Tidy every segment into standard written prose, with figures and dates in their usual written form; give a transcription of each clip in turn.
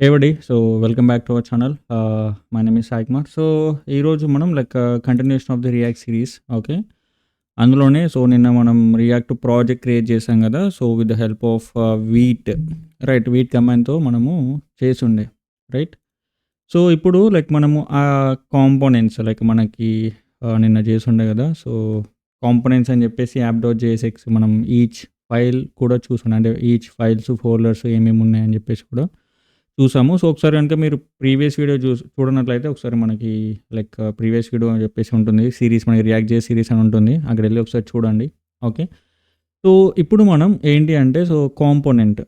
Hey everybody, so welcome back to our channel. My name is Sai Kumar. So ఈరోజు మనం continuation of the React series. Okay, అందులోనే నిన్న మనం React project create చేసాం కదా. So with the help of Vite, right, Vite కమాండ్తో మనము చేసిండే, రైట్. సో ఇప్పుడు మనము ఆ కాంపోనెంట్స్ మనకి నిన్న చేసిండే కదా. సో కాంపోనెంట్స్ అని చెప్పేసి యాప్ డాట్ జేఎస్ఎక్స్ మనం ఈచ్ ఫైల్ కూడా చూసుండే, అంటే ఈచ్ ఫైల్స్ ఫోల్డర్స్ ఏమేమి ఉన్నాయని చెప్పేసి కూడా చూసాము. సో ఒకసారి కనుక మీరు ప్రీవియస్ వీడియో చూడనట్లయితే ఒకసారి మనకి ప్రీవియస్ వీడియో అని చెప్పేసి ఉంటుంది, సిరీస్ మనకి రియాక్ట్ చేసే సిరీస్ అని ఉంటుంది, అక్కడ వెళ్ళి ఒకసారి చూడండి. ఓకే, సో ఇప్పుడు మనం ఏంటి అంటే కాంపోనెంట్.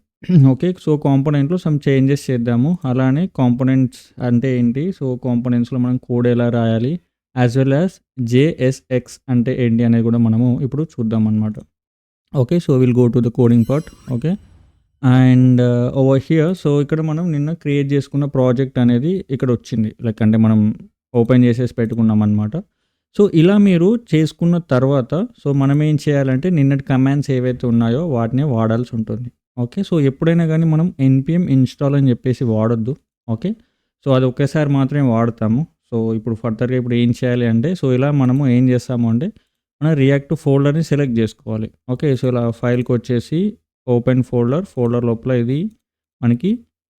ఓకే, సో కాంపోనెంట్లో సమ్ చేంజెస్ చేద్దాము. అలానే కాంపోనెంట్స్ అంటే ఏంటి, సో కాంపోనెంట్స్లో మనం కోడ్ ఎలా రాయాలి, యాజ్ వెల్ యాజ్ జేఎస్ఎక్స్ అంటే ఏంటి అనేది కూడా మనము ఇప్పుడు చూద్దాం అనమాట. Okay, so will go to the coding part. Okay, and over here so ఇక్కడ మనం నిన్న క్రియేట్ చేసుకున్న ప్రాజెక్ట్ అనేది ఇక్కడ వచ్చింది, అంటే మనం ఓపెన్ చేసేసి పెట్టుకున్నాం అనమాట. సో ఇలా మీరు చేసుకున్న తర్వాత సో మనం ఏం చేయాలంటే నిన్నటి కమాండ్స్ ఏవైతే ఉన్నాయో వాటిని వాడాల్సి ఉంటుంది. ఓకే, సో ఎప్పుడైనా కానీ మనం npm ఇన్స్టాల్ అని చెప్పేసి వాడొద్దు. ఓకే, సో అది ఒకేసారి మాత్రమే వాడతాము. సో ఇప్పుడు ఫర్దర్గా ఇప్పుడు ఏం చేయాలి అంటే సో ఇలా మనము ఏం చేస్తాము అంటే మన రియాక్ట్ ఫోల్డర్ని సెలెక్ట్ చేసుకోవాలి. ఓకే, సో ఇలా ఫైల్కి వచ్చేసి ఓపెన్ ఫోల్డర్ లోపల ఇది మనకి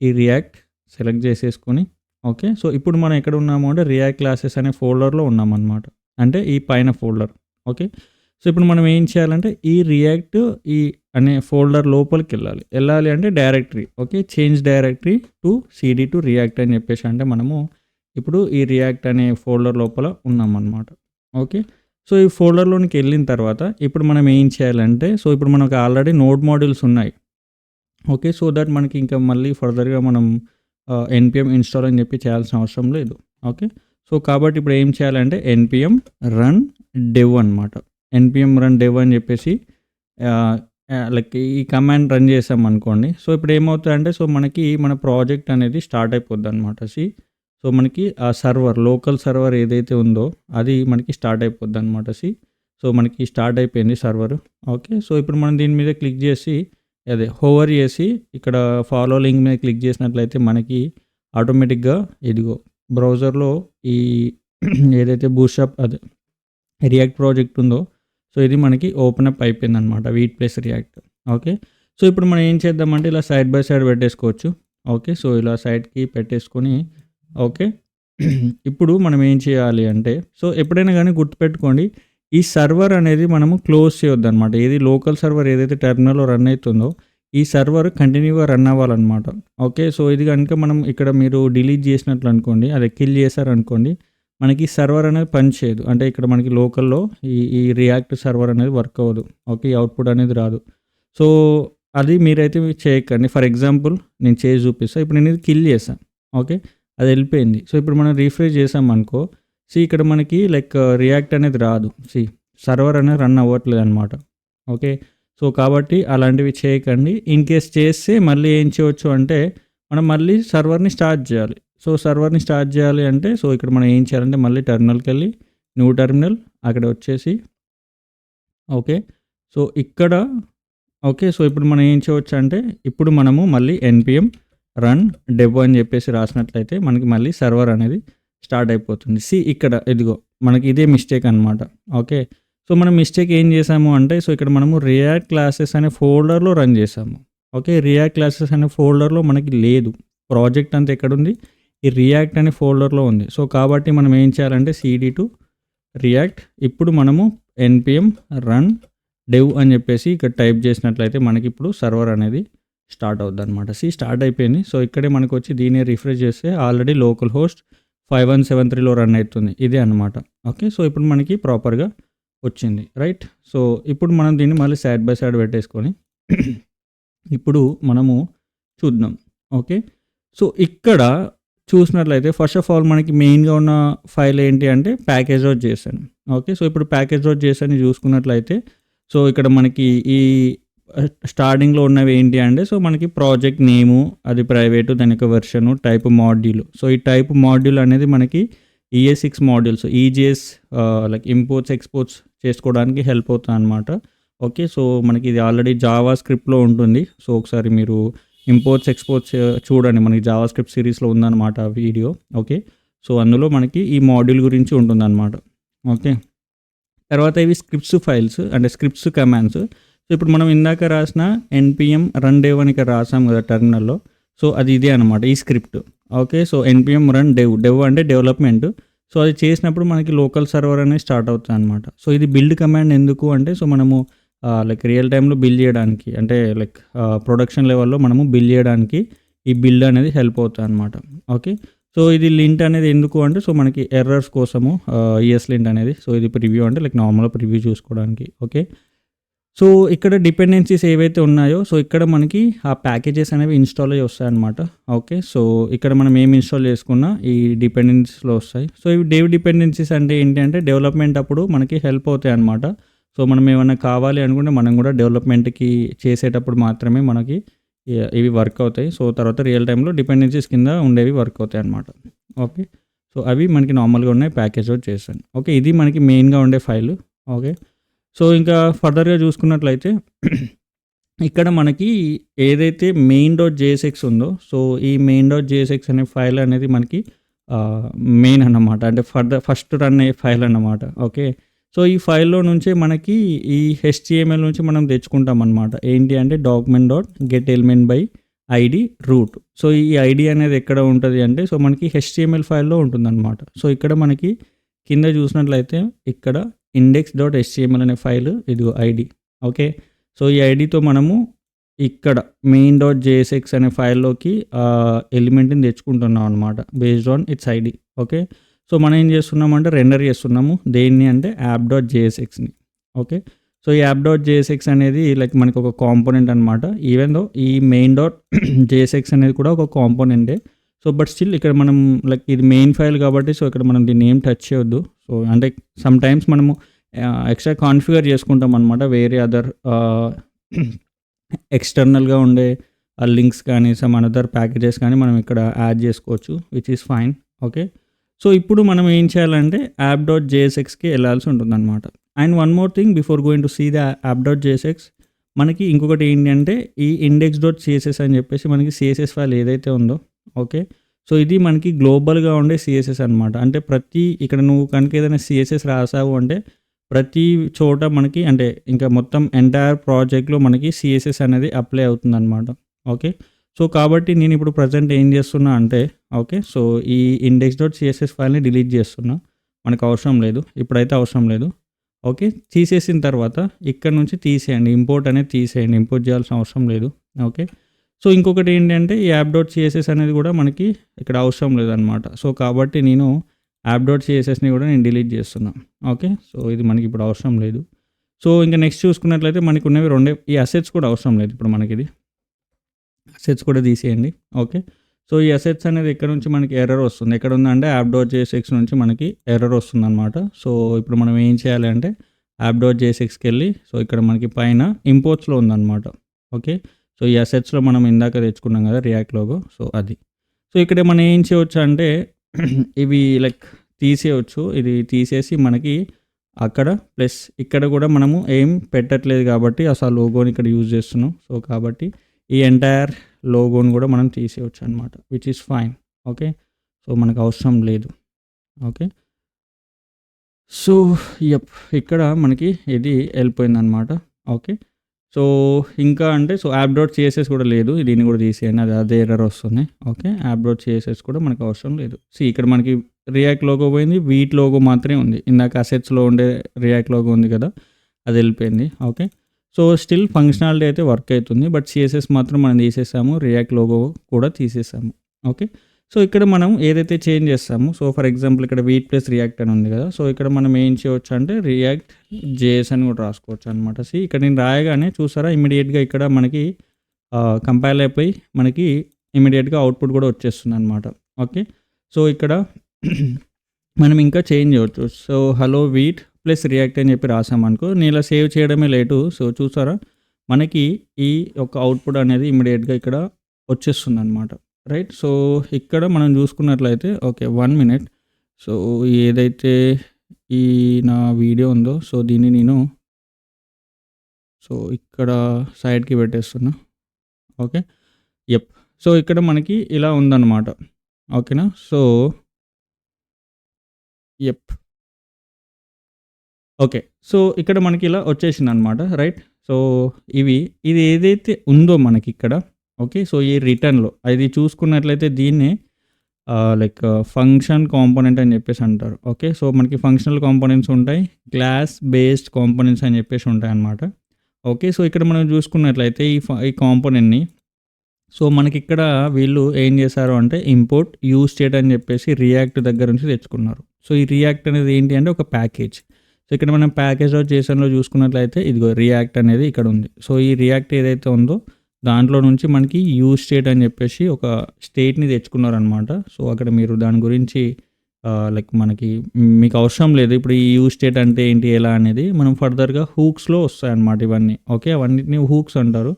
ఈ రియాక్ట్ సెలెక్ట్ చేసేసుకొని, ఓకే, సో ఇప్పుడు మనం ఎక్కడ ఉన్నాము అంటే రియాక్ట్ క్లాసెస్ అనే ఫోల్డర్లో ఉన్నామన్నమాట, అంటే ఈ పైన ఫోల్డర్. ఓకే, సో ఇప్పుడు మనం ఏం చేయాలంటే ఈ రియాక్ట్ ఈ అనే ఫోల్డర్ లోపలికి వెళ్ళాలి అంటే directory. Okay, change directory to cd to react అని చెప్పేసి అంటే మనము ఇప్పుడు ఈ రియాక్ట్ అనే ఫోల్డర్ లోపల ఉన్నామన్నమాట. ఓకే, సో ఈ ఫోల్డర్లోనికి వెళ్ళిన తర్వాత ఇప్పుడు మనం ఏం చేయాలంటే సో ఇప్పుడు మనకు ఆల్రెడీ నోడ్ మాడ్యూల్స్ ఉన్నాయి. ఓకే, సో దట్ మనకి ఇంకా మళ్ళీ ఫర్దర్గా మనం npm ఇన్స్టాల్ అని చెప్పి చేయాల్సిన అవసరం లేదు. ఓకే, సో కాబట్టి ఇప్పుడు ఏం చేయాలంటే npm రన్ dev అనమాట. npm రన్ dev అని చెప్పేసి ఈ కమాండ్ రన్ చేసాం అనుకోండి. సో ఇప్పుడు ఏమవుతుందంటే సో మనకి మన ప్రాజెక్ట్ అనేది స్టార్ట్ అయిపోద్ది అనమాట. సో మనకి ఆ సర్వర్, లోకల్ సర్వర్ ఏదైతే ఉందో అది మనకి స్టార్ట్ అయిపోద్ది అనమాట. సో మనకి స్టార్ట్ అయిపోయింది సర్వర్. ఓకే, సో ఇప్పుడు మనం దీని మీద క్లిక్ చేసి అదే హోవర్ చేసి ఇక్కడ ఫాలో లింక్ మీద క్లిక్ చేసినట్లయితే మనకి ఆటోమేటిక్గా ఇదిగో బ్రౌజర్లో ఈ ఏదైతే బూట్స్ట్రాప్ అదే రియాక్ట్ ప్రాజెక్ట్ ఉందో సో ఇది మనకి ఓపెన్ అప్ అయిపోయింది అనమాట, wheat plus react. Okay, so ఇప్పుడు మనం ఏం చేద్దామంటే ఇలా సైడ్ బై సైడ్ పెట్టేసుకోవచ్చు. ఓకే, సో ఇలా సైడ్కి పెట్టేసుకొని ఓకే, ఇప్పుడు మనం ఏం చేయాలి అంటే సో ఎప్పుడైనా కానీ గుర్తుపెట్టుకోండి, ఈ సర్వర్ అనేది మనము క్లోజ్ చేయొద్దు అనమాట. ఏది లోకల్ సర్వర్ ఏదైతే టెర్మినల్లో రన్ అవుతుందో ఈ సర్వర్ కంటిన్యూగా రన్ అవ్వాలన్నమాట. ఓకే, సో ఇది కనుక మనం ఇక్కడ మీరు డిలీట్ చేసినట్లు అనుకోండి, అదే కిల్ చేశారనుకోండి, మనకి సర్వర్ అనేది పనిచేయదు. అంటే ఇక్కడ మనకి లోకల్లో ఈ రియాక్ట్ సర్వర్ అనేది వర్క్ అవ్వదు. ఓకే, అవుట్పుట్ అనేది రాదు. సో అది మీరైతే చేయకండి. ఫర్ ఎగ్జాంపుల్ నేను చేసి చూపిస్తాను. ఇప్పుడు నేను ఇది కిల్ చేశాను. ఓకే, అది వెళ్ళిపోయింది. సో ఇప్పుడు మనం రీఫ్రెష్ చేసామనుకో, ఇక్కడ మనకి రియాక్ట్ అనేది రాదు. సర్వర్ అనేది రన్ అవ్వట్లేదు అనమాట. ఓకే, సో కాబట్టి అలాంటివి చేయకండి. ఇన్ కేస్ చేస్తే మళ్ళీ ఏం చేయవచ్చు అంటే మనం మళ్ళీ సర్వర్ని స్టార్ట్ చేయాలి. సో సర్వర్ని స్టార్ట్ చేయాలి అంటే సో ఇక్కడ మనం ఏం చేయాలంటే మళ్ళీ టెర్మినల్కి వెళ్ళి న్యూ టెర్మినల్ అక్కడ వచ్చేసి ఓకే, సో ఇక్కడ ఓకే, సో ఇప్పుడు మనం ఏం చేయవచ్చు అంటే ఇప్పుడు మనము మళ్ళీ npm రన్ dev అని చెప్పేసి రాసినట్లయితే మనకి మళ్ళీ సర్వర్ అనేది స్టార్ట్ అయిపోతుంది. ఇక్కడ ఇదిగో మనకి ఇదే మిస్టేక్ అనమాట. ఓకే, సో మనం మిస్టేక్ ఏం చేసాము అంటే సో ఇక్కడ మనము రియాక్ట్ క్లాసెస్ అనే ఫోల్డర్లో రన్ చేసాము. ఓకే, రియాక్ట్ క్లాసెస్ అనే ఫోల్డర్లో మనకి లేదు, ప్రాజెక్ట్ అంతా ఎక్కడుంది, ఈ రియాక్ట్ అనే ఫోల్డర్లో ఉంది. సో కాబట్టి మనం ఏం చేయాలంటే cd టు రియాక్ట్, ఇప్పుడు మనము npm రన్ dev అని చెప్పేసి ఇక్కడ టైప్ చేసినట్లయితే మనకి ఇప్పుడు సర్వర్ అనేది స్టార్ట్ అవుద్ది అనమాట. స్టార్ట్ అయిపోయింది. సో ఇక్కడే మనకు వచ్చి దీన్ని రిఫ్రెష్ చేస్తే ఆల్రెడీ లోకల్ హోస్ట్ 5173లో రన్ అవుతుంది, ఇదే అనమాట. ఓకే, సో ఇప్పుడు మనకి ప్రాపర్గా వచ్చింది, రైట్. సో ఇప్పుడు మనం దీన్ని మళ్ళీ సైడ్ బై సైడ్ పెట్టేసుకొని ఇప్పుడు మనము చూద్దాం. ఓకే, సో ఇక్కడ చూసినట్లయితే ఫస్ట్ ఆఫ్ ఆల్ మనకి మెయిన్గా ఉన్న ఫైల్ ఏంటి అంటే package dot JSN. Okay, so ఇప్పుడు ప్యాకేజ్ డాట్ జేఎస్ఎన్ చూసుకున్నట్లయితే సో ఇక్కడ మనకి ఈ స్టార్టింగ్లో ఉన్నవి ఏంటి అంటే సో మనకి ప్రాజెక్ట్ నేము, అది ప్రైవేటు, దాని యొక్క వెర్షను, టైప్ మాడ్యూల్. సో ఈ టైప్ మాడ్యూల్ అనేది మనకి ES6 modules, EJS imports exports చేసుకోవడానికి హెల్ప్ అవుతుంది అనమాట. ఓకే, సో మనకి ఇది ఆల్రెడీ జావా స్క్రిప్ట్లో ఉంటుంది. సో ఒకసారి మీరు ఇంపోర్ట్స్, ఎక్స్‌పోర్ట్స్ చూడండి మనకి జావాస్క్రిప్ట్ సిరీస్‌లో ఉందన్నమాట ఆ వీడియో. ఓకే. సో, అందులో మనకి ఈ మాడ్యూల్ గురించి ఉంటుందన్నమాట. ఓకే. తర్వాత ఇవి స్క్రిప్ట్స్ ఫైల్స్ అంటే స్క్రిప్ట్స్ కమాండ్స్. సో, ఇప్పుడు మనం ఇందాక రాసిన ఎన్‌పిఎం రన్ డెవ్ అని ఇక్కడ రాసాం కదా టెర్మినల్‌లో. సో, అది ఇదే అనమాట ఈ script. Okay. So, NPM run dev. Dev అంటే డెవలప్‌మెంట్. సో, అది చేసినప్పుడు మనకి లోకల్ సర్వర్ అనేది స్టార్ట్ అవుతుందనమాట. సో, ఇది బిల్డ్ కమాండ్ ఎందుకు అంటే సో, మనము లైక్ రియల్ టైమ్‌లో బిల్డ్ చేయడానికి అంటే లైక్ ప్రొడక్షన్ లెవెల్‌లో మనము బిల్డ్ చేయడానికి ఈ బిల్డ్ అనేది హెల్ప్ అవుతుందనమాట. ఓకే. సో, ఇది లింట్ అనేది ఎందుకు అంటే సో, మనకి ఎర్రర్స్ కోసము ఈఎస్‌లింట్ అనేది. సో, ఇది ప్రివ్యూ అంటే లైక్ నార్మల్‌గా ప్రివ్యూ చూసుకోవడానికి. ఓకే. సో, ఇక్కడ డిపెండెన్సీస్ ఏవైతే ఉన్నాయో సో, ఇక్కడ మనకి ఆ ప్యాకేజెస్ అనేవి ఇన్‌స్టాల్ అయ్యి వస్తాయన్నమాట. ఓకే. సో, ఇక్కడ మనం ఏమి ఇన్‌స్టాల్ చేసుకున్నా ఈ డిపెండెన్సీస్‌లో వస్తాయి. సో, ఇవి డెవ్ డిపెండెన్సీస్ అంటే ఏంటి అంటే డెవలప్‌మెంట్ అప్పుడు మనకి హెల్ప్ అవుతాయన్నమాట. సో, మనం ఏమన్నా కావాలి అనుకుంటే మనం కూడా డెవలప్‌మెంట్‌కి చేసేటప్పుడు మాత్రమే మనకి ఇవి వర్క్ అవుతాయి. సో, తర్వాత రియల్ టైమ్‌లో డిపెండెన్సీస్ కింద ఉండేవి వర్క్ అవుతాయన్నమాట. ఓకే. సో, అవి మనకి నార్మల్‌గా ఉన్నాయి ప్యాకేజ్‌లో చేశాను. ఓకే. ఇది మనకి మెయిన్‌గా ఉండే ఫైలు. ఓకే. సో, ఇంకా ఫర్దర్‌గా చూసుకున్నట్లయితే ఇక్కడ మనకి ఏదైతే మెయిన్ డాట్ జేఎస్ఎక్స్ ఉందో సో, ఈ మెయిన్ డాట్ జేఎస్ఎక్స్ అనే ఫైల్ అనేది మనకి మెయిన్ అన్నమాట. అంటే ఫస్ట్ రన్ అయ్యే ఫైల్ అన్నమాట. ఓకే. సో, ఈ ఫైల్‌లో నుంచే మనకి ఈ హెచ్‌టీఎంఎల్ నుంచి మనం తెచ్చుకుంటాం అన్నమాట. ఏంటి అంటే document dot get element by ID root. So, ఈ ఐడీ అనేది ఎక్కడ ఉంటది అంటే సో, మనకి హెచ్‌టీఎంఎల్ ఫైల్‌లో ఉంటుందన్నమాట. సో, ఇక్కడ మనకి కింద చూసినట్లయితే ఇక్కడ ఇండెక్స్ డాట్ హెచ్‌టీఎంఎల్ అనే ఫైల్ ఇదిగో ఐడీ. ఓకే. సో, ఈ ఐడీతో మనము ఇక్కడ మెయిన్ డాట్ జేఎస్ఎక్స్ అనే ఫైల్‌లోకి ఎలిమెంట్‌ని తెచ్చుకుంటున్నాం అనమాట. Based on it's ID. Okay. So, మనం ఏం చేస్తున్నామంటే రెండర్ చేస్తున్నాము. దేన్ని అంటే యాప్ డాట్ జేఎస్ఎక్స్‌ని. ఓకే. సో, ఈ యాప్ డాట్ జేఎస్ఎక్స్ అనేది లైక్ మనకి ఒక కాంపోనెంట్ అనమాట. ఈవెన్ దో ఈ మెయిన్ డాట్ జేఎస్ఎక్స్ అనేది కూడా ఒక కాంపోనెంటే. సో, బట్ స్టిల్ ఇక్కడ మనం లైక్ ఇది మెయిన్ ఫైల్ కాబట్టి సో, ఇక్కడ మనం దీన్ని ఏం టచ్ చేయొద్దు. సో, అంటే సమ్‌టైమ్స్ మనము ఎక్స్ట్రా కాన్ఫిగర్ చేసుకుంటాం అనమాట. వేరే అదర్ ఎక్స్‌టర్నల్‌గా ఉండే లింక్స్ కానీ, సమ్ అనదర్ ప్యాకేజెస్ కానీ మనం ఇక్కడ యాడ్ చేసుకోవచ్చు. Which is fine. Okay. So, ఇప్పుడు మనం ఏం చేయాలంటే యాప్ డాట్ జేఎస్ఎక్స్‌కి ఎళ్ళాల్సి ఉంటుందన్నమాట. And one more thing before going to see the app dot JSX మనకి ఇంకొకటి ఏంటి అంటే ఈ ఇండెక్స్ డాట్ సీఎస్ఎస్ అని చెప్పేసి మనకి సీఎస్ఎస్ ఫైల్ ఏదైతే ఉందో ఓకే. సో, ఇది మనకి గ్లోబల్‌గా ఉండే సీఎస్ఎస్ అనమాట. అంటే ఇక్కడ నువ్వు కనుక ఏదైనా సీఎస్ఎస్ రాసావు అంటే ప్రతి చోట మనకి అంటే ఇంకా మొత్తం ఎంటైర్ ప్రాజెక్ట్‌లో మనకి సీఎస్ఎస్ అనేది అప్లై అవుతుందన్నమాట. ఓకే. సో, కాబట్టి నేను ఇప్పుడు ప్రెజెంట్ ఏం చేస్తున్నా అంటే ఓకే. సో, ఈ ఇండెక్స్ డాట్ సీఎస్ఎస్ ఫైల్‌ని డిలీట్ చేస్తున్నా. మనకు అవసరం లేదు. ఇప్పుడైతే అవసరం లేదు. ఓకే. తీసేసిన తర్వాత ఇక్కడ నుంచి తీసేయండి. ఇంపోర్ట్ అనేది తీసేయండి. ఇంపోర్ట్ చేయాల్సిన అవసరం లేదు. ఓకే. సో, ఇంకొకటి ఏంటంటే ఈ యాప్ డాట్ సీఎస్ఎస్ అనేది కూడా మనకి ఇక్కడ అవసరం లేదనమాట. సో, కాబట్టి నేను యాప్ డాట్ సీఎస్ఎస్‌ని కూడా నేను డిలీట్ చేస్తున్నా. ఓకే. సో, ఇది మనకి ఇప్పుడు అవసరం లేదు. సో, ఇంకా నెక్స్ట్ చూసుకున్నట్లయితే మనకు ఉన్నవి రెండే ఈ అసెట్స్ కూడా అవసరం లేదు ఇప్పుడు మనకిది. అసెట్స్ కూడా తీసేయండి. ఓకే. సో, ఈ అసెట్స్ అనేది ఎక్కడి నుంచి మనకి ఎర్రర్ వస్తుంది. ఎక్కడుందంటే యాప్ డాట్ జేఎస్ఎక్స్ నుంచి మనకి ఎర్రర్ వస్తుందనమాట. సో, ఇప్పుడు మనం ఏం చేయాలి అంటే యాప్ డాట్ జేఎస్ఎక్స్‌కెళ్ళి సో, ఇక్కడ మనకి పైన ఇంపోర్ట్స్‌లో ఉందనమాట. ఓకే. సో, ఈ అసెట్స్‌లో మనం ఇందాక తెచ్చుకున్నాం కదా రియాక్ట్ లోగో. సో, అది. సో, ఇక్కడ మనం ఏం చేయొచ్చు అంటే ఇవి లైక్ తీసేయొచ్చు. ఇది తీసేసి మనకి అక్కడ ప్లస్ ఇక్కడ కూడా మనము ఏం పెట్టట్లేదు కాబట్టి అసలు లోగోని ఇక్కడ యూజ్ చేస్తున్నాం. సో, కాబట్టి ఈ ఎంటైర్ లోగోని కూడా మనం తీసేయొచ్చు అనమాట. Which is fine. Okay. So, మనకు అవసరం లేదు. ఓకే. సో, ఇక్కడ మనకి ఇది వెళ్ళిపోయిందనమాట. ఓకే. సో, ఇంకా అంటే సో, యాప్ డాట్ సీఎస్ఎస్ కూడా లేదు. దీన్ని కూడా తీసేయండి. అదే ఎర్రర్ వస్తుంది. ఓకే. యాప్ డాట్ సీఎస్ఎస్ కూడా మనకు అవసరం లేదు. ఇక్కడ మనకి రియాక్ట్ లోగో పోయింది. వీట్ లోగో మాత్రమే ఉంది. ఇందాక అసెట్స్‌లో ఉండే రియాక్ట్ లోగో ఉంది కదా! అది వెళ్ళిపోయింది. ఓకే. సో, స్టిల్ ఫంక్షనాలిటీ అయితే వర్క్ అవుతుంది. బట్ సీఎస్ఎస్ మాత్రం మనం తీసేసాము. రియాక్ట్ లోగో కూడా తీసేసాము. ఓకే. సో, ఇక్కడ మనం ఏదైతే చేంజ్ చేస్తామో సో, ఫర్ ఎగ్జాంపుల్ ఇక్కడ వీట్ ప్లస్ రియాక్ట్ అని ఉంది కదా! సో, ఇక్కడ మనం ఏం చేయొచ్చు అంటే రియాక్ట్ జేఎస్ అని కూడా రాసుకోవచ్చు అనమాట. ఇక్కడ నేను రాయగానే చూసారా ఇమ్మీడియేట్‌గా ఇక్కడ మనకి కంపైల్ అయిపోయి మనకి ఇమ్మీడియేట్‌గా అవుట్‌పుట్ కూడా వచ్చేస్తుందనమాట. ఓకే. సో, ఇక్కడ మనం ఇంకా చేంజ్ చేయొచ్చు. So, hello wheat plus react అని చెప్పి రాసామనుకో నేను ఇలా సేవ్ చేయడమే లేటు. సో, చూసారా మనకి ఈ యొక్క అవుట్‌పుట్ అనేది ఇమ్మీడియేట్‌గా ఇక్కడ వచ్చేస్తుందనమాట. రైట్. సో, ఇక్కడ మనం చూసుకున్నట్లయితే ఓకే. 1 మినిట్. సో, ఏదైతే ఈ నా వీడియో ఉందో సో, దీన్ని నేను సో, ఇక్కడ సైడ్‌కి పెట్టేస్తున్నా. ఓకే. యెప్. సో, ఇక్కడ మనకి ఇలా ఉందన్నమాట. ఓకేనా? So yep. ఓకే. సో, ఇక్కడ మనకి ఇలా వచ్చేసిందనమాట. రైట్? సో, ఇది ఏదైతే ఉందో మనకిక్కడ ఓకే. సో, ఈ రిటర్న్‌లో అది చూసుకున్నట్లయితే దీన్నే లైక్ ఫంక్షన్ కాంపోనెంట్ అని చెప్పేసి అంటారు. ఓకే. సో, మనకి ఫంక్షనల్ కాంపోనెంట్స్ ఉంటాయి. క్లాస్ బేస్డ్ కాంపోనెంట్స్ అని చెప్పేసి ఉంటాయన్నమాట. ఓకే. సో, ఇక్కడ మనం చూసుకున్నట్లయితే ఈ కాంపోనెంట్‌ని సో, మనకిక్కడ వీళ్ళు ఏం చేశారు అంటే ఇంపోర్ట్ యూజ్ స్టేట్ అని చెప్పేసి రియాక్ట్ దగ్గర నుంచి తెచ్చుకున్నారు. సో, ఈ రియాక్ట్ అనేది ఏంటి అంటే ఒక ప్యాకేజ్. సో, ఇక్కడ మనం ప్యాకేజ్.json చూసుకున్నట్లయితే ఇదిగో రియాక్ట్ అనేది ఇక్కడ ఉంది. సో, ఈ రియాక్ట్ ఏదైతే ఉందో దాంట్లో నుంచి మనకి యూజ్ స్టేట్ అని చెప్పేసి ఒక స్టేట్‌ని తెచ్చుకున్నారనమాట. సో, అక్కడ మీరు దాని గురించి లైక్ మీకు అవసరం లేదు. ఇప్పుడు ఈ యూజ్ స్టేట్ అంటే ఏంటి, ఎలా అనేది మనం ఫర్దర్‌గా హూక్స్‌లో వస్తాయన్నమాట ఇవన్నీ. ఓకే. అవన్నిటిని హూక్స్ అంటారు.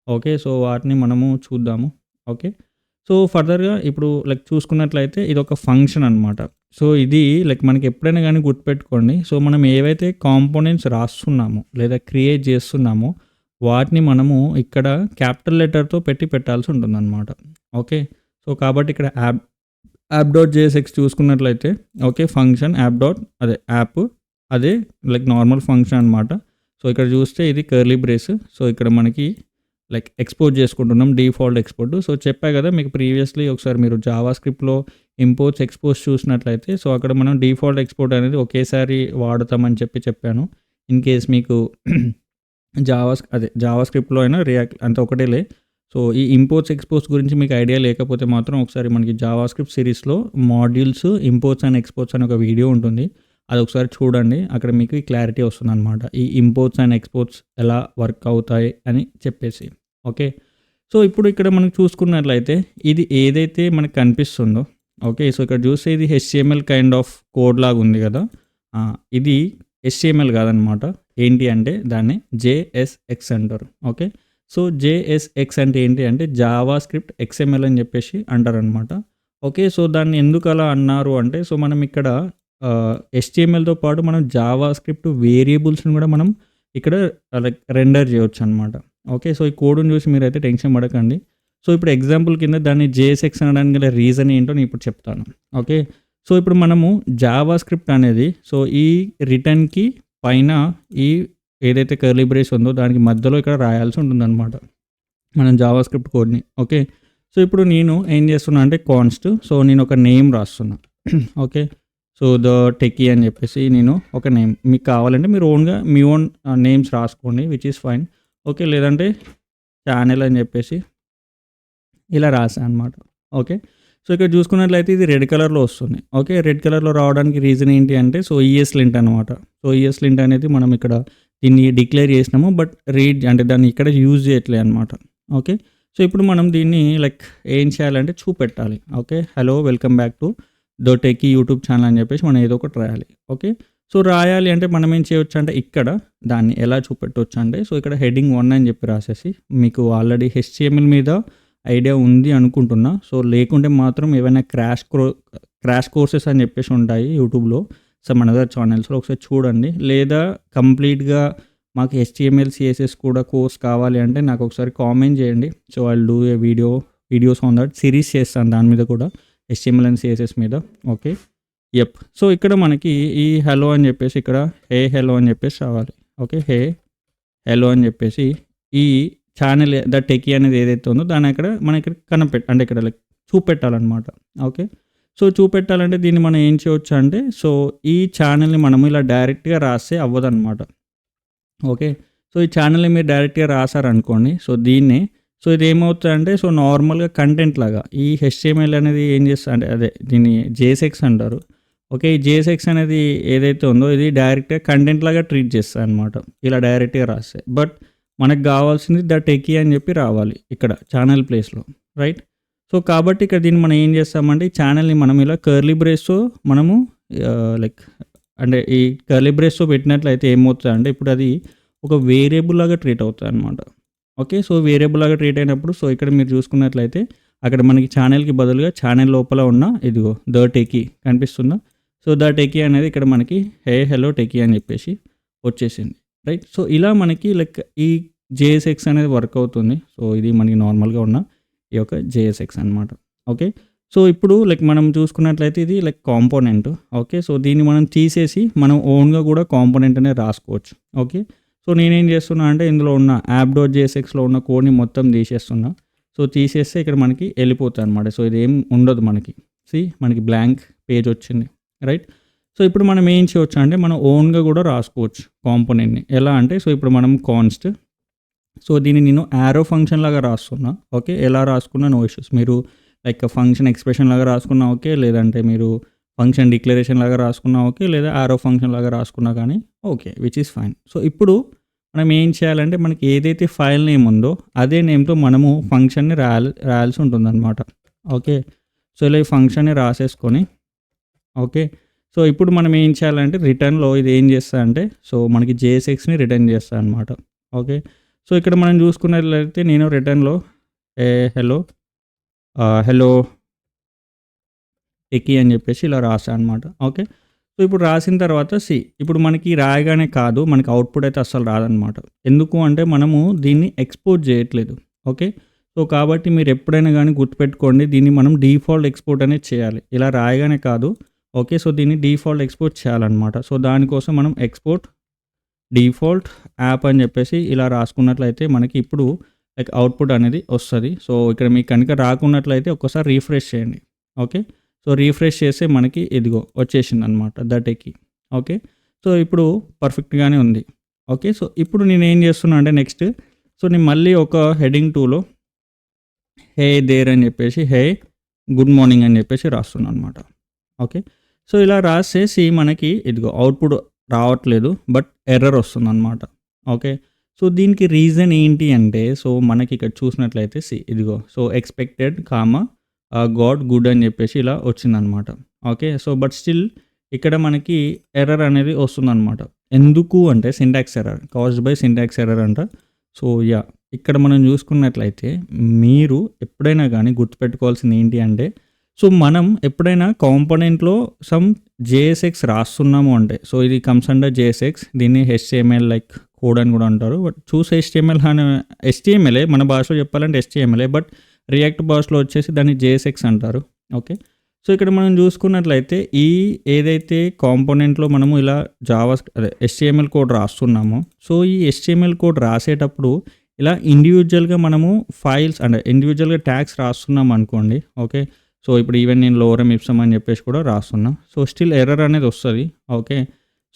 ఓకే. సో, వాటిని మనము చూద్దాము. ఓకే. సో, ఫర్దర్‌గా ఇప్పుడు లైక్ చూసుకున్నట్లయితే ఇదొక ఫంక్షన్ అనమాట. సో, ఇది లైక్ మనకి ఎప్పుడైనా గానీ గుర్తుపెట్టుకోండి. సో, మనం ఏవైతే కాంపోనెంట్స్ రాస్తున్నామో లేదా క్రియేట్ చేస్తున్నామో వాటిని మనము ఇక్కడ క్యాపిటల్ లెటర్‌తో పెట్టాల్సి ఉంటుందన్నమాట. ఓకే. సో, కాబట్టి ఇక్కడ యాప్.jsx చూసుకున్నట్లయితే ఓకే. ఫంక్షన్ యాప్ అదే లైక్ నార్మల్ ఫంక్షన్ అనమాట. సో, ఇక్కడ చూస్తే ఇది కర్లీ బ్రేస్. సో, ఇక్కడ మనకి లైక్ ఎక్స్‌పోర్ట్ చేసుకుంటున్నాం డిఫాల్ట్ ఎక్స్‌పోర్ట్. సో, చెప్పా కదా మీకు ప్రీవియస్‌లీ ఒకసారి మీరు జావా స్క్రిప్ట్‌లో ఇంపోర్ట్స్, ఎక్స్‌పోర్ట్స్ చూసినట్లయితే సో, అక్కడ మనం డిఫాల్ట్ ఎక్స్‌పోర్ట్ అనేది ఒకేసారి వాడతామని చెప్పాను. ఇన్ కేస్ మీకు జావా స్క్రిప్ట్‌లో అయినా రియాక్ట్ అంతా ఒకటేలే. సో, ఈ ఇంపోర్ట్స్, ఎక్స్‌పోర్ట్స్ గురించి మీకు ఐడియా లేకపోతే మాత్రం ఒకసారి మనకి జావా స్క్రిప్ట్ సిరీస్‌లో మాడ్యూల్స్, ఇంపోర్ట్స్ అండ్ ఎక్స్‌పోర్ట్స్ అని ఒక వీడియో ఉంటుంది. అది ఒకసారి చూడండి. అక్కడ మీకు ఈ క్లారిటీ వస్తుందన్నమాట. ఈ ఇంపోర్ట్స్ అండ్ ఎక్స్‌పోర్ట్స్ ఎలా వర్క్ అవుతాయి అని చెప్పేసి. ఓకే. సో, ఇప్పుడు ఇక్కడ మనం చూసుకున్నట్లయితే ఇది ఏదైతే మనకు కనిపిస్తుందో ఓకే. సో, ఇక్కడ చూస్తే ఇది HTML కైండ్ ఆఫ్ కోడ్ లాగా ఉంది కదా! ఇది HTML కాదనమాట. ఏంటి అంటే దాన్ని JSX అంటారు. ఓకే. సో, JSX అంటే ఏంటి అంటే జావా స్క్రిప్ట్ XML అని చెప్పేసి అంటారనమాట. ఓకే. సో, దాన్ని ఎందుకు అలా అన్నారు అంటే సో, మనం ఇక్కడ HTMLతో పాటు మనం జావా స్క్రిప్ట్ వేరియబుల్స్‌ని కూడా మనం ఇక్కడ లైక్ రెండర్ చేయొచ్చనమాట. ఓకే. సో, ఈ కోడ్‌ని చూసి మీరైతే టెన్షన్ పడకండి. సో, ఇప్పుడు ఎగ్జాంపుల్ కింద దాన్ని JSX అనడానికి గల రీజన్ ఏంటో నేను ఇప్పుడు చెప్తాను. ఓకే. సో, ఇప్పుడు మనము జావా స్క్రిప్ట్ అనేది సో, ఈ రిటర్న్‌కి పైన ఈ ఏదైతే కర్లీ బ్రేస్ ఉందో దానికి మధ్యలో ఇక్కడ రాయాల్సి ఉంటుందన్నమాట. మనం జావా స్క్రిప్ట్ కోడ్‌ని. ఓకే. సో, ఇప్పుడు నేను ఏం చేస్తున్నా అంటే కాన్స్ట్ సో, నేను ఒక నేమ్ రాస్తున్నా. ఓకే. సో, టెకీ అని చెప్పేసి నేను ఒక నేమ్ మీకు కావాలంటే మీరు మీ ఓన్ నేమ్స్ రాసుకోండి విచ్ ఈస్ ఫైన్. ఓకే. లేదంటే ఛానెల్ అని చెప్పేసి ఇలా రాసా అనమాట. ఓకే. సో, ఇక్కడ చూసుకున్నట్లయితే ఇది రెడ్ కలర్‌లో వస్తుంది. ఓకే. రెడ్ కలర్‌లో రావడానికి రీజన్ ఏంటి అంటే సో, ESLint అనమాట. సో, ESLint అనేది మనం ఇక్కడ దీన్ని డిక్లేర్ చేసినాము. బట్ అంటే దాన్ని ఇక్కడ యూజ్ చేయట్లే అనమాట. ఓకే. సో, ఇప్పుడు మనం దీన్ని లైక్ ఏం చేయాలంటే చూపెట్టాలి. Okay. Hello welcome back to techie YouTube channel అని చెప్పేసి మనం ఏదో ఒకటి రాయాలి. ఓకే. సో, రాయాలి అంటే మనం ఏం చేయొచ్చు అంటే ఇక్కడ దాన్ని ఎలా చూపెట్టొచ్చు అంటే సో, ఇక్కడ హెడ్డింగ్ 1 అని చెప్పి రాసేసి మీకు ఆల్రెడీ HTML మీద ఐడియా ఉంది అనుకుంటున్నా. సో, లేకుంటే మాత్రం ఏవైనా క్రాష్ కోర్సెస్ అని చెప్పేసి ఉంటాయి యూట్యూబ్‌లో. సమ్ అనదర్ ఛానల్స్‌లో ఒకసారి చూడండి. లేదా కంప్లీట్‌గా మాకు HTML, CSS కూడా కోర్స్ కావాలి అంటే నాకు ఒకసారి కామెంట్ చేయండి. So, I will do a videos on that series చేస్తాను దాని మీద కూడా HTML అండ్ CSS మీద. ఓకే. యెప్. సో, ఇక్కడ మనకి ఈ హలో అని చెప్పేసి ఇక్కడ హలో అని చెప్పేసి రావాలి. ఓకే. హలో అని చెప్పేసి ఈ ఛానల్ టెకీ అనేది ఏదైతే ఉందో దాన్ని అక్కడ మనం ఇక్కడ అంటే ఇక్కడ లైక్ చూపెట్టాలన్నమాట. ఓకే. సో, చూపెట్టాలంటే దీన్ని మనం ఏం చేయొచ్చు అంటే సో, ఈ ఛానల్‌ని మనము ఇలా డైరెక్ట్‌గా రాస్తే అవ్వదన్నమాట. ఓకే. సో, ఈ ఛానల్‌ని మీరు డైరెక్ట్‌గా రాసారనుకోండి. సో, సో, ఇది ఏమవుతుందంటే సో, నార్మల్‌గా కంటెంట్ లాగా ఈ HTML అనేది ఏం చేస్తా అంటే దీన్ని JSX అంటారు. ఓకే. ఈ JSX అనేది ఏదైతే ఉందో ఇది డైరెక్ట్‌గా కంటెంట్ లాగా ట్రీట్ చేస్తదనమాట. ఇలా డైరెక్ట్‌గా రాస్తే. బట్ మనకు కావాల్సింది టెకీ అని చెప్పి రావాలి ఇక్కడ ఛానల్ ప్లేస్‌లో. రైట్. సో, కాబట్టి ఇక్కడ దీన్ని మనం ఏం చేస్తామంటే ఈ ఛానల్‌ని మనం ఇలా కర్లీ బ్రేస్‌తో మనము లైక్ అంటే ఈ కర్లీ బ్రేస్‌తో పెట్టినట్లయితే ఏమవుతుందంటే ఇప్పుడు అది ఒక వేరియబుల్ లాగా ట్రీట్ అవుతుందన్నమాట. ఓకే. సో, వేరియబుల్ లాగా ట్రీట్ అయినప్పుడు సో, ఇక్కడ మీరు చూసుకున్నట్లయితే అక్కడ మనకి ఛానల్‌కి బదులుగా ఛానల్ లోపల ఉన్న ఇదిగో టెకీ కనిపిస్తుందా? సో, టెకీ అనేది ఇక్కడ మనకి హలో టెకీ అని చెప్పేసి వచ్చేసింది. రైట్. సో, ఇలా మనకి లైక్ ఈ JSX అనేది వర్క్ అవుతుంది. సో, ఇది మనకి నార్మల్‌గా ఉన్న ఈ యొక్క JSX అనమాట. ఓకే. సో ఇప్పుడు లైక్ మనం చూసుకున్నట్లయితే ఇది లైక్ కాంపోనెంట్. ఓకే. సో దీన్ని మనం తీసేసి మనం ఓన్‌గా కూడా కాంపోనెంట్ అనేది రాసుకోవచ్చు. ఓకే. సో నేనేం చేస్తున్నా అంటే ఇందులో ఉన్న app.jsxలో ఉన్న కోడ్‌ని మొత్తం తీసేస్తున్నా. సో తీసేస్తే ఇక్కడ మనకి వెళ్ళిపోతుందన్నమాట. సో ఇదేం ఉండదు మనకి. మనకి బ్లాంక్ పేజ్ వచ్చింది. రైట్. సో ఇప్పుడు మనం ఏం చేయొచ్చు అంటే మనం ఓన్‌గా కూడా రాసుకోవచ్చు కాంపోనెంట్‌ని. ఎలా అంటే సో ఇప్పుడు మనం కాన్స్ట్ సో దీన్ని నేను యారో ఫంక్షన్ లాగా రాస్తున్నా. ఓకే. ఎలా రాసుకున్నా నో ఇష్యూస్. మీరు లైక్ ఫంక్షన్ ఎక్స్‌ప్రెషన్ లాగా రాసుకున్నా ఓకే. లేదంటే మీరు ఫంక్షన్ డిక్లరేషన్ లాగా రాసుకున్నా ఓకే. లేదా యారో ఫంక్షన్ లాగా రాసుకున్నా కానీ okay. Which is fine. So ఇప్పుడు మనం ఏం చేయాలంటే మనకి ఏదైతే ఫైల్ నేమ్ ఉందో అదే నేమ్‌తో మనము ఫంక్షన్‌ని రాయాల్సి ఉంటుందన్నమాట. ఓకే. సో ఇలా ఈ ఫంక్షన్‌ని రాసేసుకొని ఓకే. సో ఇప్పుడు మనం ఏం చేయాలంటే రిటర్న్‌లో ఇది ఏం చేస్తా అంటే సో మనకి JSXని రిటర్న్ చేస్తా అనమాట. ఓకే. సో ఇక్కడ మనం చూసుకున్నట్లయితే నేను రిటర్న్‌లో హలో హలో టెకీ అని చెప్పేసి ఇలా రాసా అనమాట. ఓకే. సో ఇప్పుడు రాసిన తర్వాత ఇప్పుడు మనకి రాయగానే కాదు మనకి అవుట్‌పుట్ అయితే అస్సలు రాదనమాట. ఎందుకు అంటే మనము దీన్ని ఎక్స్‌పోర్ట్ చేయట్లేదు. ఓకే. సో కాబట్టి మీరు ఎప్పుడైనా కానీ గుర్తుపెట్టుకోండి దీన్ని మనం డిఫాల్ట్ ఎక్స్‌పోర్ట్ అనేది చేయాలి. ఇలా రాయగానే కాదు. ఓకే. సో దీన్ని డిఫాల్ట్ ఎక్స్‌పోర్ట్ చేయాలన్నమాట. సో దానికోసం మనం ఎక్స్‌పోర్ట్ డిఫాల్ట్ యాప్ అని చెప్పేసి ఇలా రాసుకున్నట్లయితే మనకి ఇప్పుడు లైక్ అవుట్‌పుట్ అనేది వస్తది. సో ఇక్కడ మీకు కనుక రాకున్నట్లయితే ఒక్కసారి రిఫ్రెష్ చేయండి. ఓకే. సో రిఫ్రెష్ చేస్తే మనకి ఇదిగో వచ్చేసిందనమాట టెకీ. ఓకే. సో ఇప్పుడు పర్ఫెక్ట్‌గానే ఉంది. ఓకే. సో ఇప్పుడు నేనేం చేస్తున్నా అంటే నెక్స్ట్ సో నేను మళ్ళీ ఒక హెడింగ్ 2లో హే దేర్ అని చెప్పేసి హే గుడ్ మార్నింగ్ అని చెప్పేసి రాస్తున్నాను అనమాట. ఓకే. సో ఇలా రాసేసి మనకి ఇదిగో అవుట్‌పుట్ రావట్లేదు. బట్ ఎర్రర్ వస్తుందన్నమాట. ఓకే. సో దీనికి రీజన్ ఏంటి అంటే సో మనకి ఇక్కడ చూసినట్లయితే ఇదిగో సో ఎక్స్‌పెక్టెడ్ గాడ్ గుడ్ అని చెప్పేసి ఇలా వచ్చిందనమాట. ఓకే. సో బట్ స్టిల్ ఇక్కడ మనకి ఎర్రర్ అనేది వస్తుందన్నమాట. ఎందుకు అంటే syntax error caused by syntax error అంట. సో ఇక్కడ మనం చూసుకున్నట్లయితే మీరు ఎప్పుడైనా కానీ గుర్తుపెట్టుకోవాల్సింది ఏంటి అంటే సో మనం ఎప్పుడైనా కాంపోనెంట్‌లో సమ్ JSX రాస్తున్నాము అంటే సో ఇది కమ్స్ అండర్ JSX. దీన్ని HTML లైక్ కోడ్ అని కూడా అంటారు. బట్ HTMLే మన భాషలో చెప్పాలంటే HTMLే. బట్ రియాక్ట్ భాషలో వచ్చేసి దాన్ని JSX అంటారు. ఓకే. సో ఇక్కడ మనం చూసుకున్నట్లయితే ఈ ఏదైతే కాంపోనెంట్‌లో మనము ఇలా HTML కోడ్ రాస్తున్నామో సో ఈ HTML కోడ్ రాసేటప్పుడు ఇలా ఇండివిజువల్‌గా మనము ఫైల్స్ అంటే ఇండివిజువల్‌గా ట్యాగ్స్ రాస్తున్నాం అనుకోండి. ఓకే. సో ఇప్పుడు ఈవెన్ నేను లోరమ్ ఇప్సమ్ అని చెప్పేసి కూడా రాస్తున్నా. సో స్టిల్ ఎర్రర్ అనేది వస్తది. ఓకే.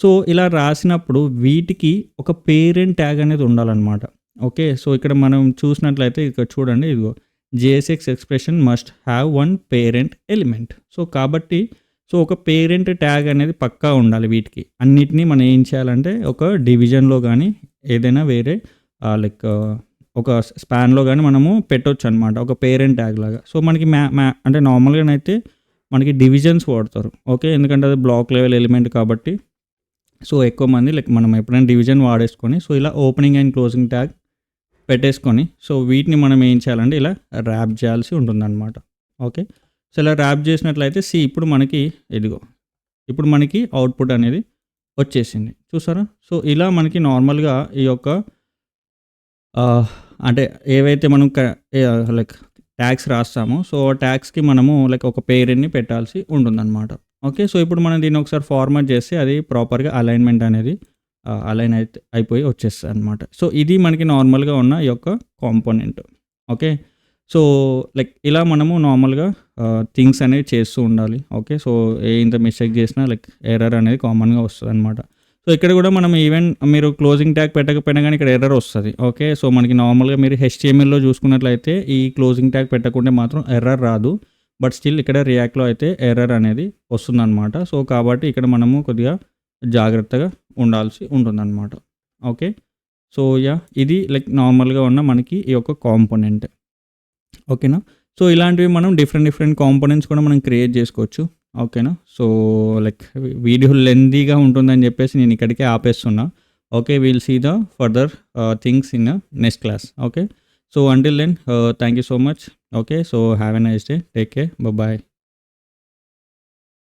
సో ఇలా రాసినప్పుడు వీటికి ఒక పేరెంట్ ట్యాగ్ అనేది ఉండాలన్నమాట. ఓకే. సో ఇక్కడ మనం చూసినట్లయితే ఇక్కడ చూడండి ఇదిగో JSX expression must have one parent element. So కాబట్టి సో ఒక పేరెంట్ ట్యాగ్ అనేది పక్కా ఉండాలి వీటికి. అన్నిటిని మనం ఏం చేయాలంటే ఒక డివిజన్‌లో కానీ ఏదైనా వేరే లైక్ ఒక స్పాన్‌లో కానీ మనము పెట్టొచ్చు అనమాట. ఒక పేరెంట్ ట్యాగ్ లాగా. సో మనకి అంటే నార్మల్‌గానైతే మనకి డివిజన్స్ వాడతారు. ఓకే. ఎందుకంటే అది బ్లాక్ లెవెల్ ఎలిమెంట్ కాబట్టి సో ఎక్కువ మంది లైక్ మనం ఎప్పుడైనా డివిజన్ వాడేసుకొని సో ఇలా ఓపెనింగ్ అండ్ క్లోజింగ్ ట్యాగ్ పెట్టేసుకొని సో వీటిని మనం ఏం చేయాలంటే ఇలా ర్యాప్ చేయాల్సి ఉంటుందన్నమాట. ఓకే. సో ఇలా ర్యాప్ చేసినట్లయితే ఇప్పుడు మనకి ఇదిగో ఇప్పుడు మనకి అవుట్‌పుట్ అనేది వచ్చేసింది. చూసారా? సో ఇలా మనకి నార్మల్‌గా ఈ యొక్క అంటే ఏవైతే మనం లైక్ ట్యాగ్స్ రాస్తామో సో ఆ ట్యాగ్స్‌కి మనము లైక్ ఒక పేరెంట్‌ని పెట్టాల్సి ఉంటుందన్నమాట. ఓకే. సో ఇప్పుడు మనం దీన్ని ఒకసారి ఫార్మాట్ చేస్తే అది ప్రాపర్‌గా అలైన్‌మెంట్ అనేది అలైన్ అయిపోయి వచ్చేస్తుంది అనమాట. సో ఇది మనకి నార్మల్‌గా ఉన్న ఈ యొక్క కాంపోనెంట్. ఓకే. సో లైక్ ఇలా మనము నార్మల్‌గా థింగ్స్ అనేవి చేస్తూ ఉండాలి. ఓకే. సో ఇంత మిస్టేక్ చేసినా లైక్ ఎర్రర్ అనేది కామన్‌గా వస్తుందన్నమాట. సో ఇక్కడ కూడా మనం ఈవెన్ మీరు క్లోజింగ్ ట్యాగ్ పెట్టకపోయినా కానీ ఇక్కడ ఎర్రర్ వస్తుంది. ఓకే. సో మనకి నార్మల్‌గా మీరు HTMLలో చూసుకున్నట్లయితే ఈ క్లోజింగ్ ట్యాగ్ పెట్టకుంటే మాత్రం ఎర్రర్ రాదు. బట్ స్టిల్ ఇక్కడ రియాక్ట్‌లో అయితే ఎర్రర్ అనేది వస్తుందన్నమాట. సో కాబట్టి ఇక్కడ మనము కొద్దిగా జాగ్రత్తగా ఉండాల్సి ఉంటుందన్నమాట. ఓకే. సో ఇది లైక్ నార్మల్‌గా ఉన్న మనకి ఈ యొక్క కాంపోనెంట్. ఓకేనా. సో ఇలాంటివి మనం డిఫరెంట్ కాంపోనెంట్స్ కూడా మనం క్రియేట్ చేసుకోవచ్చు. ఓకేనా. సో లైక్ వీడియో లెంతీగా ఉంటుందని చెప్పేసి నేను ఇక్కడికే ఆపేస్తున్నా. Okay. Will see the further things in next class. Okay. So until then thank you so much. Okay. So have a nice day. Take care. Bye.